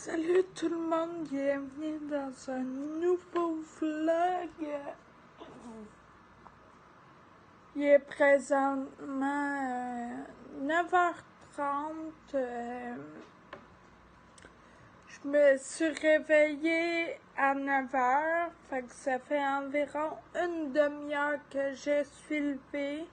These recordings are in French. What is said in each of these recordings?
Salut tout le monde, bienvenue dans un nouveau vlog. Il est présentement 9h30. Je me suis réveillée à 9h, fait que ça fait environ une demi-heure que je suis levée.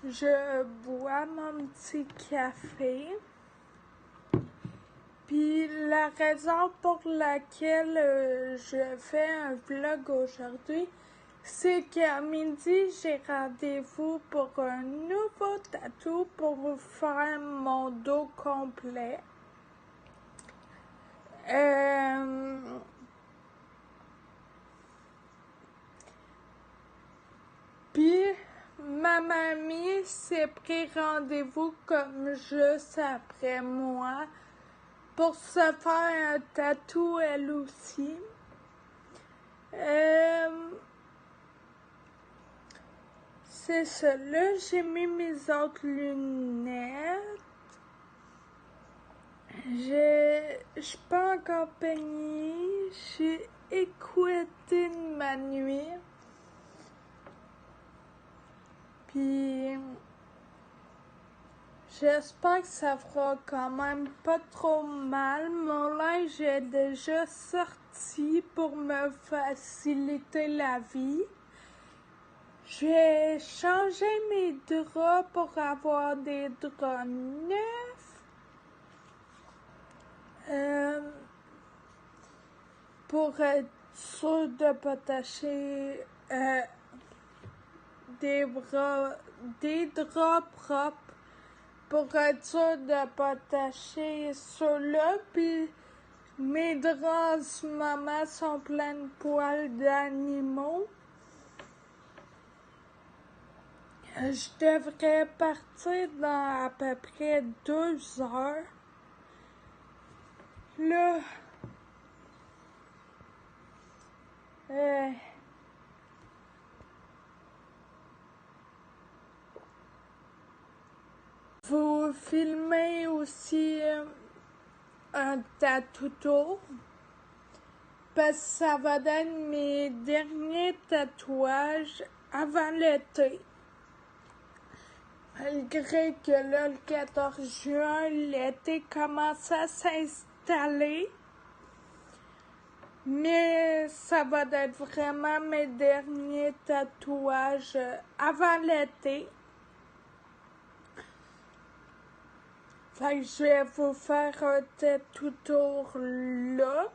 Je bois mon petit café. Puis la raison pour laquelle je fais un vlog aujourd'hui, c'est qu'à midi, j'ai rendez-vous pour un nouveau tatou pour faire mon dos complet. Puis ma mamie s'est pris rendez-vous comme juste après moi pour se faire un tatou elle aussi. C'est ça. Là, j'ai mis mes autres lunettes. Je suis pas encore peignée. J'ai écouté de ma nuit. Puis j'espère que ça fera quand même pas trop mal. Mon linge est déjà sorti pour me faciliter la vie. Je vais changer mes draps pour avoir des draps neufs. Pour être sûr de ne pas tacher des draps propres. Pour être sûr de ne pas tacher ceux-là. Puis mes draps en ce moment sont pleins de poils d'animaux. Je devrais partir dans à peu près 2 heures. Là, vous filmez aussi un tatou tour parce que ça va être mes derniers tatouages avant l'été. Malgré que là, le 14 juin, l'été commence à s'installer. Mais ça va être vraiment mes derniers tatouages avant l'été. Fait que je vais vous faire un tatou tour là.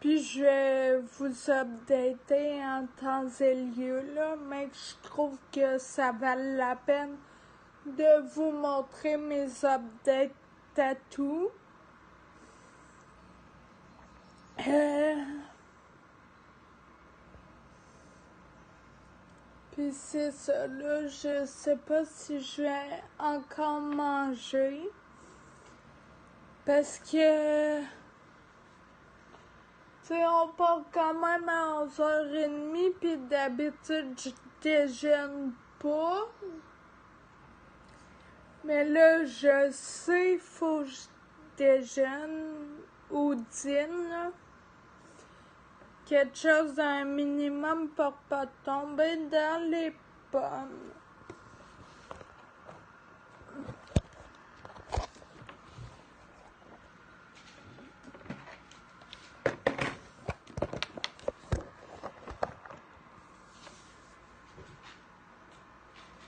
Puis je vais vous updater en temps et lieu là, mais je trouve que ça vaut la peine de vous montrer mes updates tatou. Puis c'est ça, là, je sais pas si je vais encore manger. Parce que tu sais, on part quand même à 11h30, puis d'habitude, je déjeune pas. Mais là, je sais, il faut que je déjeune ou dîne, là. Quelque chose d'un minimum pour pas tomber dans les pommes.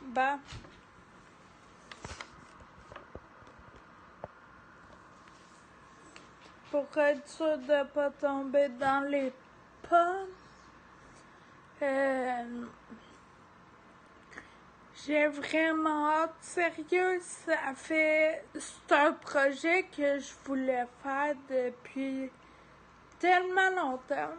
Bah. Pour être sûr de ne pas tomber dans les pommes, j'ai vraiment hâte. Sérieux, c'est un projet que je voulais faire depuis tellement longtemps.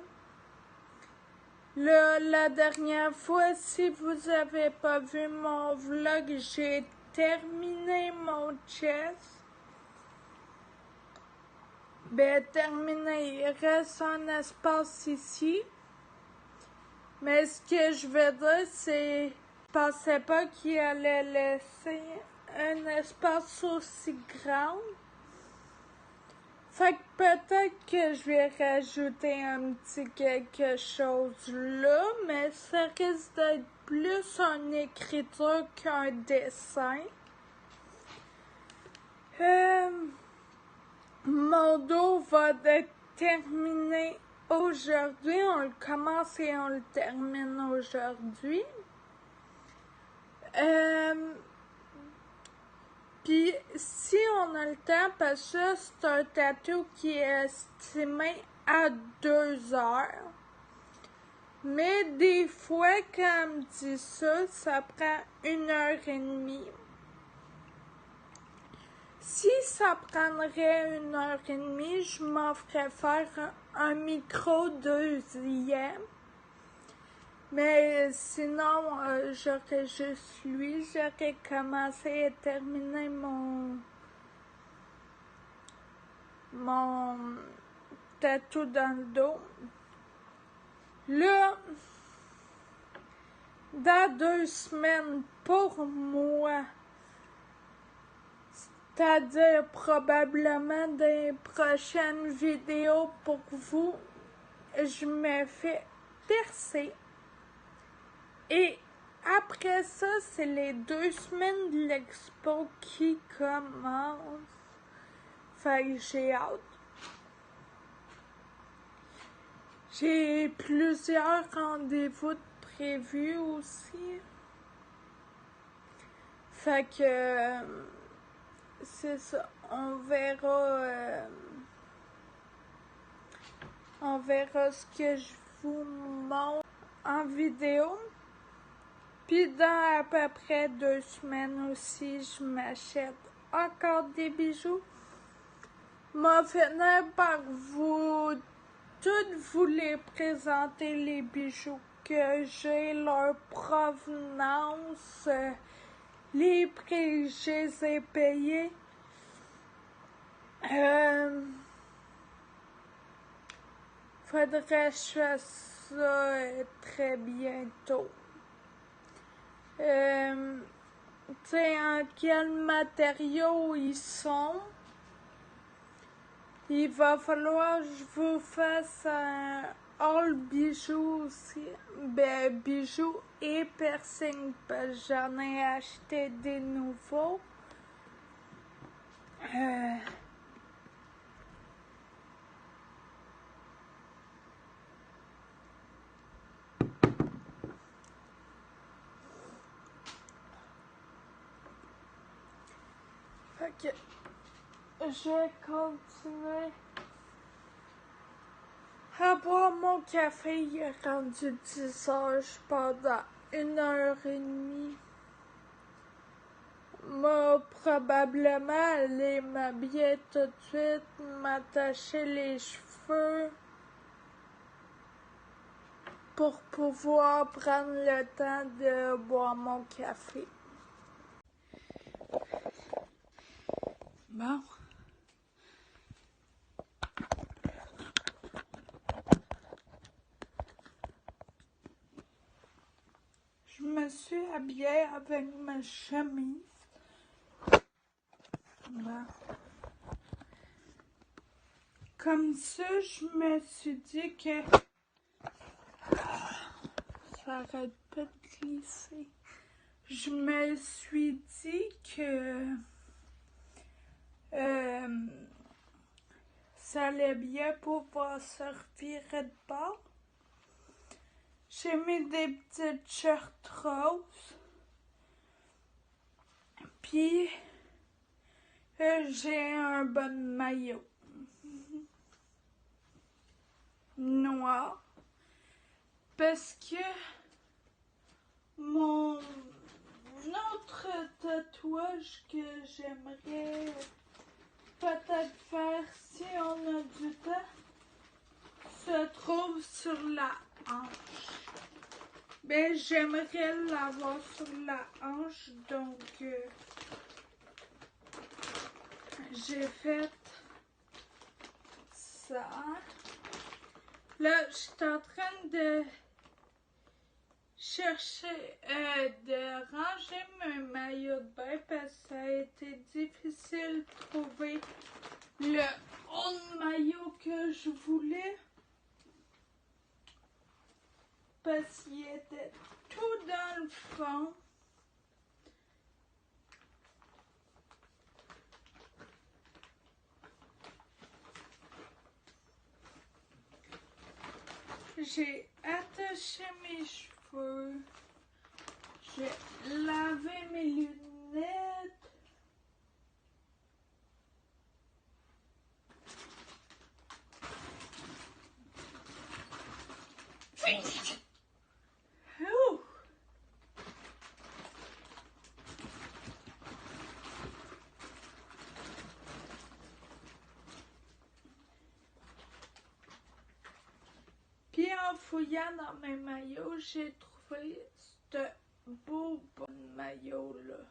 Là, la dernière fois, si vous avez pas vu mon vlog, j'ai terminé mon chest. Ben, terminé. Il reste un espace ici. Mais ce que je veux dire, c'est je pensais pas qu'il allait laisser un espace aussi grand. Fait que peut-être que je vais rajouter un petit quelque chose là, mais ça risque d'être plus une écriture qu'un dessin. Mon dos va être terminé aujourd'hui. On le commence et on le termine aujourd'hui. Puis si on a le temps, parce que c'est un tatou qui est estimé à 2 heures. Mais des fois, quand on me dit ça, ça prend 1 heure et demie. Si ça prendrait 1 heure et demie, je m'en ferais faire un micro deuxième. Mais sinon, j'aurais juste lui. J'aurais commencé et terminé mon tatou dans le dos. Là, dans 2 semaines, pour moi, c'est-à-dire probablement dans les prochaines vidéos pour vous, je me fais percer. Et après ça, c'est les 2 semaines de l'expo qui commencent. Fait que j'ai hâte. J'ai plusieurs rendez-vous prévus aussi. Fait que c'est ça. On verra ce que je vous montre en vidéo. Puis dans à peu près 2 semaines aussi, je m'achète encore des bijoux. M'en finir par vous les présenter, les bijoux que j'ai, leur provenance, les prix que je les ai payés. Faudrait que je fasse ça très bientôt. Tu sais, en quel matériau ils sont. Il va falloir que je vous fasse un haul bijoux aussi. Ben, bijoux et piercing, parce que j'en ai acheté des nouveaux. Fait que je vais continuer à boire mon café. Il est rendu 10 heures. Je pars dans 1 heure et demie. Moi, probablement aller m'habiller tout de suite, m'attacher les cheveux pour pouvoir prendre le temps de boire mon café. Bon. Je me suis habillée avec ma chemise. Bon. Comme ça, je me suis dit que ça arrête pas de glisser. Je me suis dit que ça allait bien pouvoir se revirer de bord. J'ai mis des petites shirts roses. Puis, j'ai un bon maillot noir. Parce que mon autre tatouage que j'aimerais peut-être faire si on a du temps se trouve sur la hanche. Ben, j'aimerais l'avoir sur la hanche, donc j'ai fait ça. Là, je suis en train de chercher, de ranger mes maillots de bain parce que ça a été difficile de trouver le haut de maillot que je voulais. Parce qu'il était tout dans le fond. J'ai attaché mes cheveux. J'ai lavé mes lunettes. Ouh! Puis en fouillant dans mes maillots, j'ai trouvé ce beau maillot-là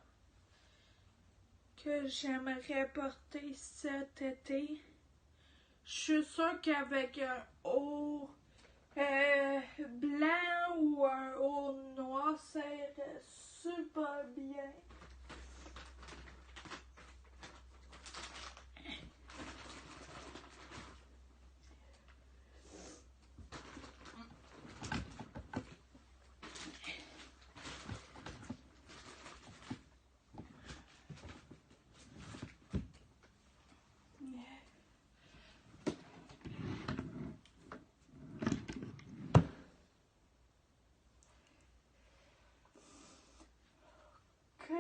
que j'aimerais porter cet été. Je suis sûre qu'avec un haut blanc ou un haut noir, ça irait super bien. Ok.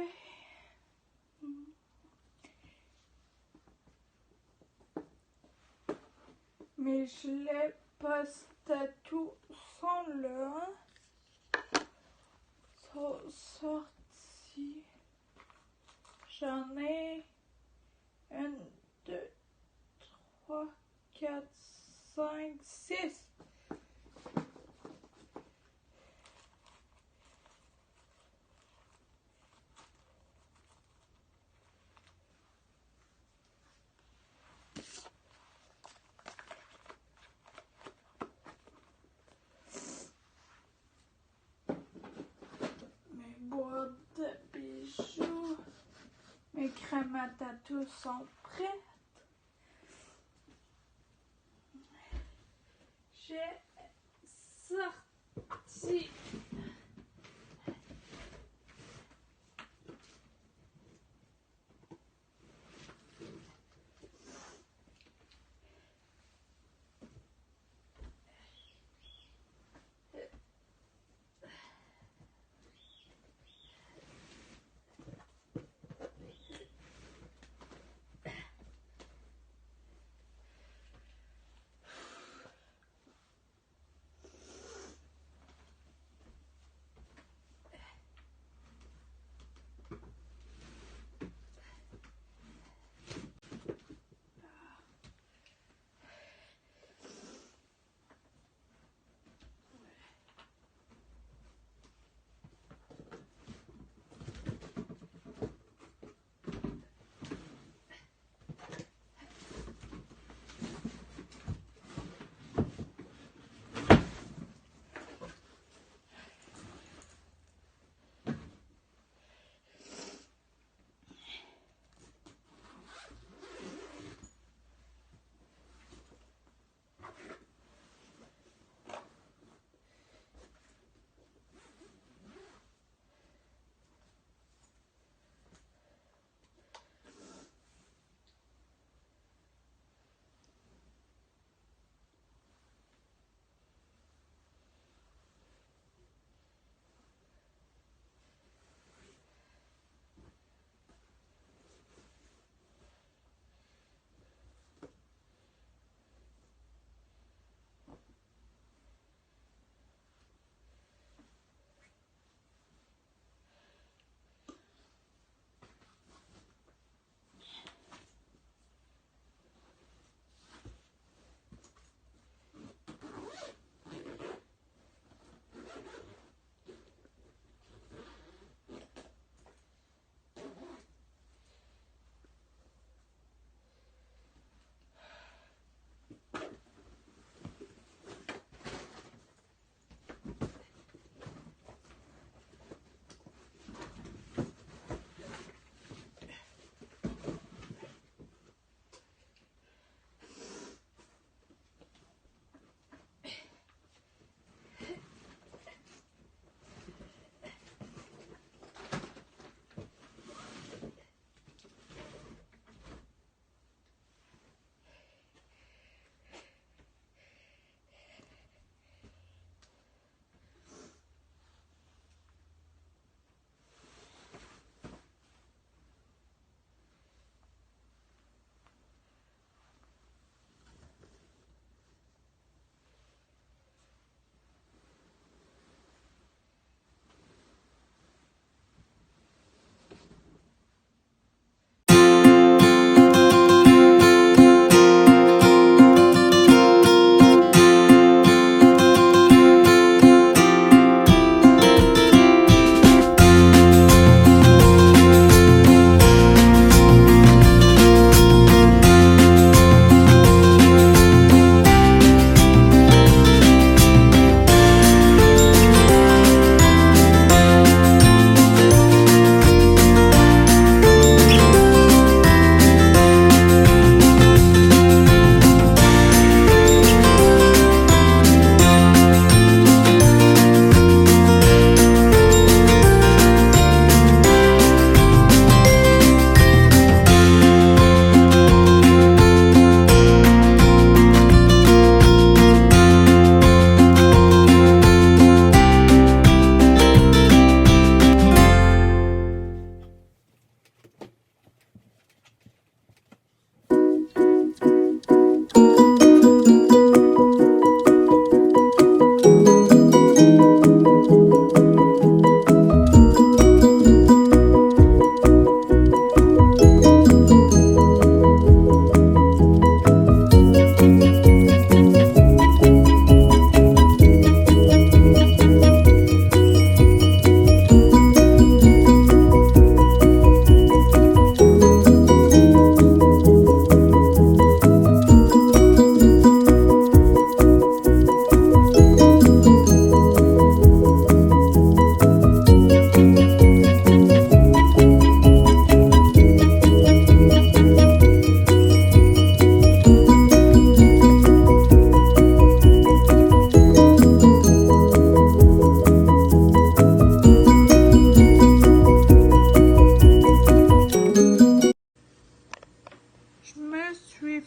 Mes gilets post-tatou sont là. Sont sortis. J'en ai 1, 2, 3, 4, 5, 6. Mes boîtes de bijoux, mes crèmes à tatou sont prêtes. J'ai sorti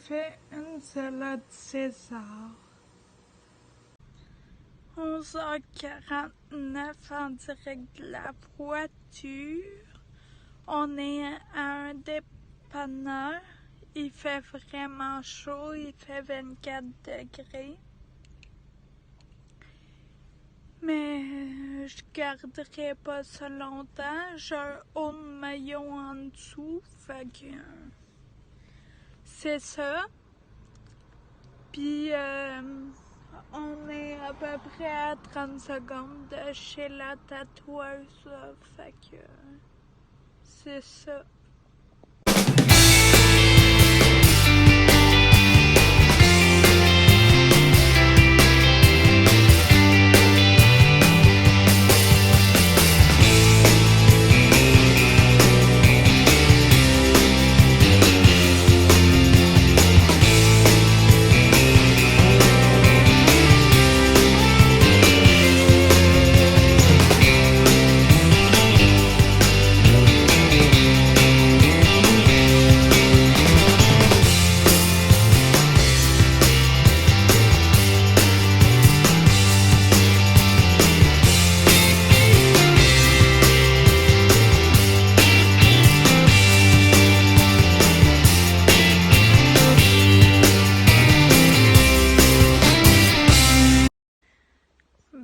fait une salade César. 11h49 en direct de la voiture. On est à un dépanneur. Il fait vraiment chaud, il fait 24 degrés. Mais je garderai pas ça longtemps. J'ai un haut de maillot en dessous, fait que c'est ça. Puis on est à peu près à 30 secondes de chez la tatoueuse, fait que c'est ça.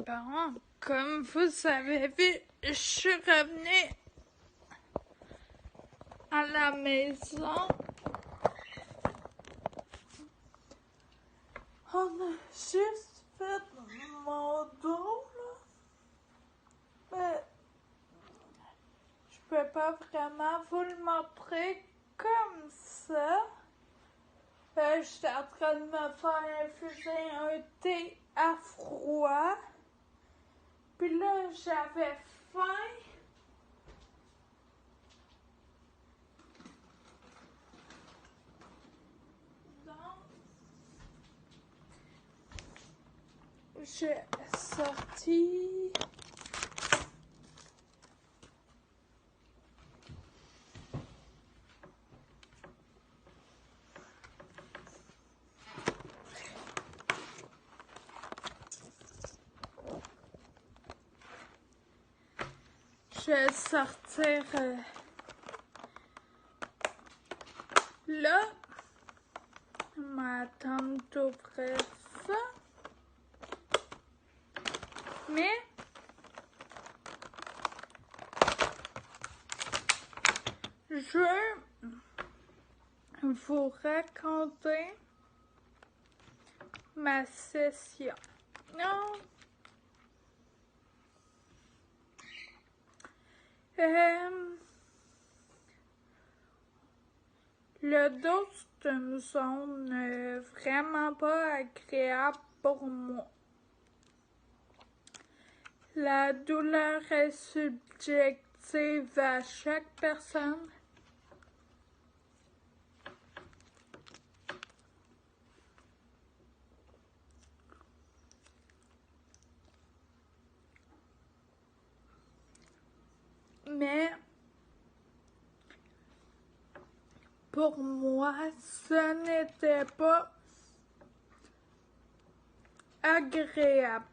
Bon, comme vous avez vu, je suis revenue à la maison. On a juste fait mon dos, là. Mais je peux pas vraiment vous le montrer comme ça. J'étais en train de me faire infuser un thé à froid. Puis là, j'avais faim. Donc, j'ai sorti je vais sortir là. Ma tante d'ouvrir ça. Mais je vais vous raconter ma session. Non. Le dos, c'est une zone vraiment pas agréable pour moi. La douleur est subjective à chaque personne. Mais pour moi, ce n'était pas agréable.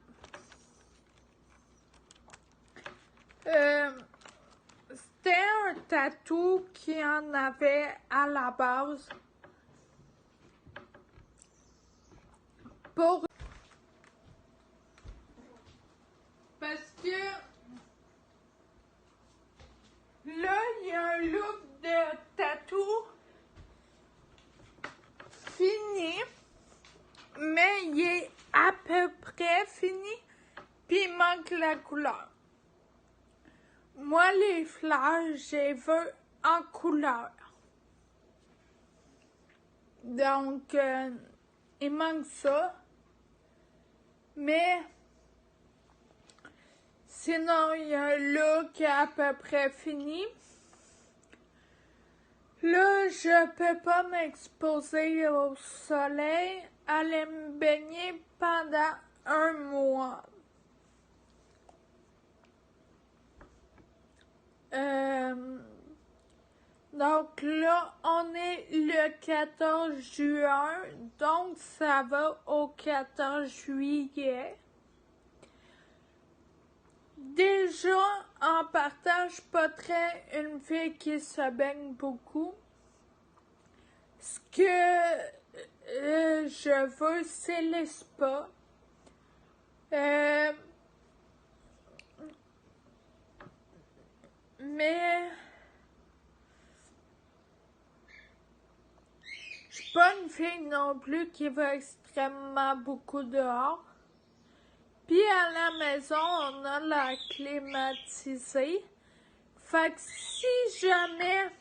C'était un tatou qui en avait à la base pour parce que là, il y a un look de tatou fini, mais il est à peu près fini, puis il manque la couleur. Moi, les fleurs, je les veux en couleur. Donc, il manque ça. Mais, sinon, il y a un look à peu près fini. Là, je peux pas m'exposer au soleil, aller me baigner pendant un mois. Donc là, on est le le 14 juin, donc ça va au 14 juillet. Déjà, en partant, je suis pas très une fille qui se baigne beaucoup. Ce que je veux, c'est les spas. Mais je suis pas une fille non plus qui va extrêmement beaucoup dehors. Puis à la maison, on a la climatisée. Fait que si jamais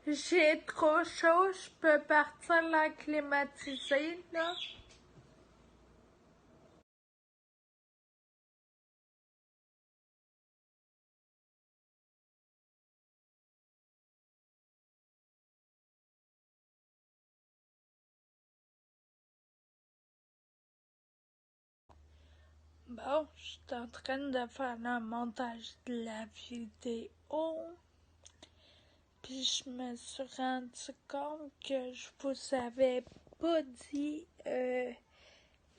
j'ai trop chaud, je peux partir la climatisée, là. Bon, je suis en train de faire le montage de la vidéo. Puis je me suis rendu compte que je vous avais pas dit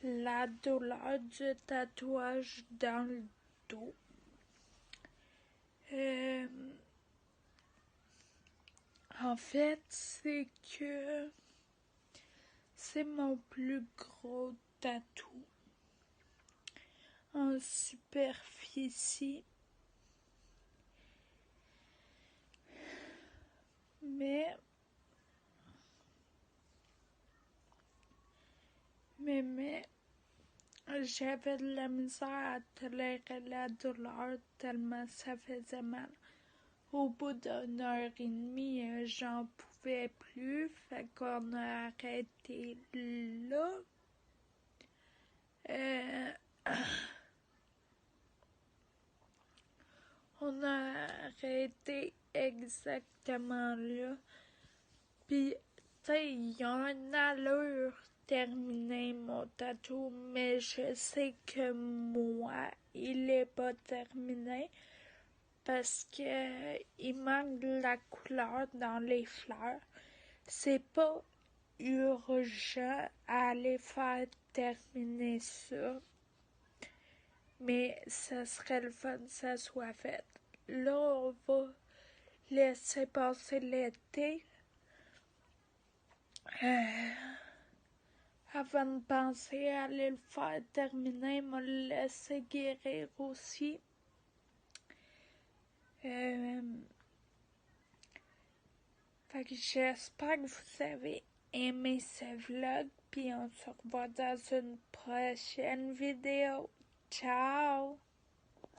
la douleur du tatouage dans le dos. En fait, c'est que c'est mon plus gros tatou en superficie. Mais j'avais de la misère à tolérer la douleur tellement ça faisait mal. Au bout d'une heure et demie, j'en pouvais plus, fait qu'on a arrêté là. On a arrêté exactement là. Puis, tu sais, il y a une allure terminée, mon tatou, mais je sais que moi, il est pas terminé parce que il manque de la couleur dans les fleurs. C'est pas urgent à aller faire terminer ça, mais ça serait le fun que ça soit fait. Là, on va laisser passer l'été. Avant de penser à aller le faire terminer, me le laisser guérir aussi. Fait que j'espère que vous avez aimé ce vlog, puis on se revoit dans une prochaine vidéo. Ciao!